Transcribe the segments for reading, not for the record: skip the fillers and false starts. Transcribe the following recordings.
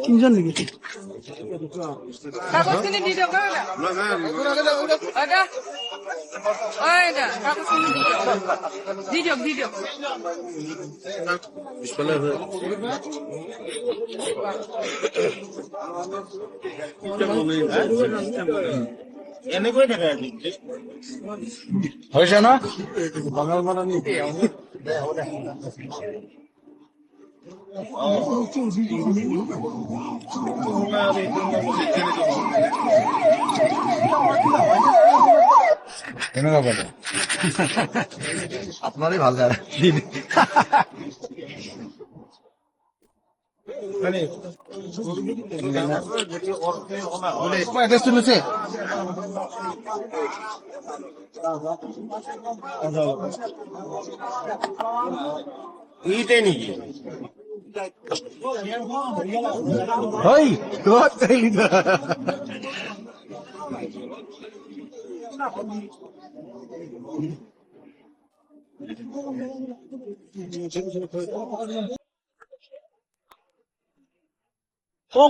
তিনজন নাকি কাগজখিনি দি দিয়ক কাগজখিনি দি দিয়ক দি দিয়ক এনেকৈ থাকে হৈছে ন কেনেকুৱা পালে আপোনাৰে ভাল যায় এড্ৰেছটো লৈছে ইতে নেকি হয়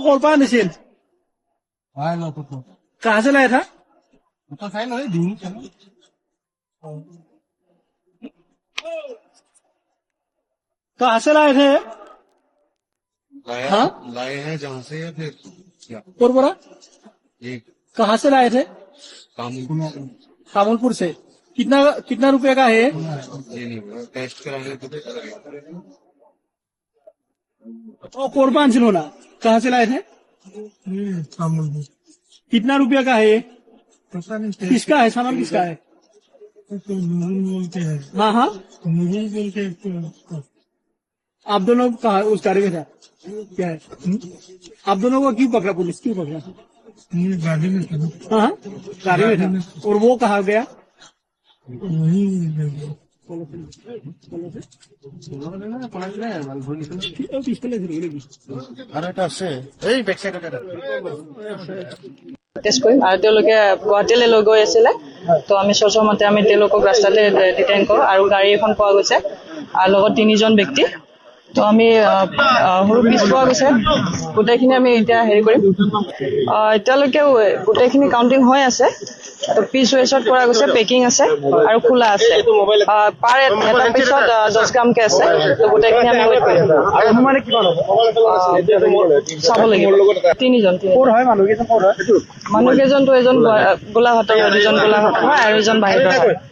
कौन पा निशिन कहाँ से लाया था कहाँ से लाए थे हाँ लाए हैं जहाँ से या फिर क्या और बोला एक कहाँ से लाए थे कामुलपुर से कितना कितना रुपए का है ये नहीं हुआ टेस्ट कराने तो ओ कोरबान से लोना कहाँ से लाए थे कितना रुपया का है किसका है सामान किसका है हाँ हाँ आप दोनों कहा उस गाड़ी में था क्या है आप दोनों को क्यों पकड़ा पुलिस क्यों पकड़ा गाड़ी में था हाँ गाड़ी में था और वो कहा गया আৰু এটা আছে এই বেক সাইডত এটা টেষ্ট কৰিম আৰু তেওঁলোকে গুৱাহাটীলৈ লৈ গৈ আছিলে তো আমি সচমতে আমি তেওঁলোকক ৰাস্তাতে ডিটেইন কৰোঁ আৰু গাড়ী এখন পোৱা গৈছে আৰু লগত 3জন ব্যক্তি তো আমি সৰু পিছ পোৱা গৈছে গোটেইখিনি আমি এতিয়া হেৰি কৰিম এতিয়ালৈকে গোটেইখিনি কাউণ্টিং হৈ আছে তো পিছ ৱেচত কৰা গৈছে পেকিং আছে আৰু খোলা আছে পাৰ এটা পিছত 10 গ্ৰামকে আছে তো গোটেইখিনি আমি ৱেইট কৰিম আৰু মানে কিমান হ'ব চাব লাগিব 3জন ক'ৰ হয় মানুহকেইজন ক'ৰ হয় মানুহকেইজনটো এজন গোলাঘাটৰ হয় দুজন গোলাঘাটৰ হয় আৰু এজন বাহিৰৰ হয়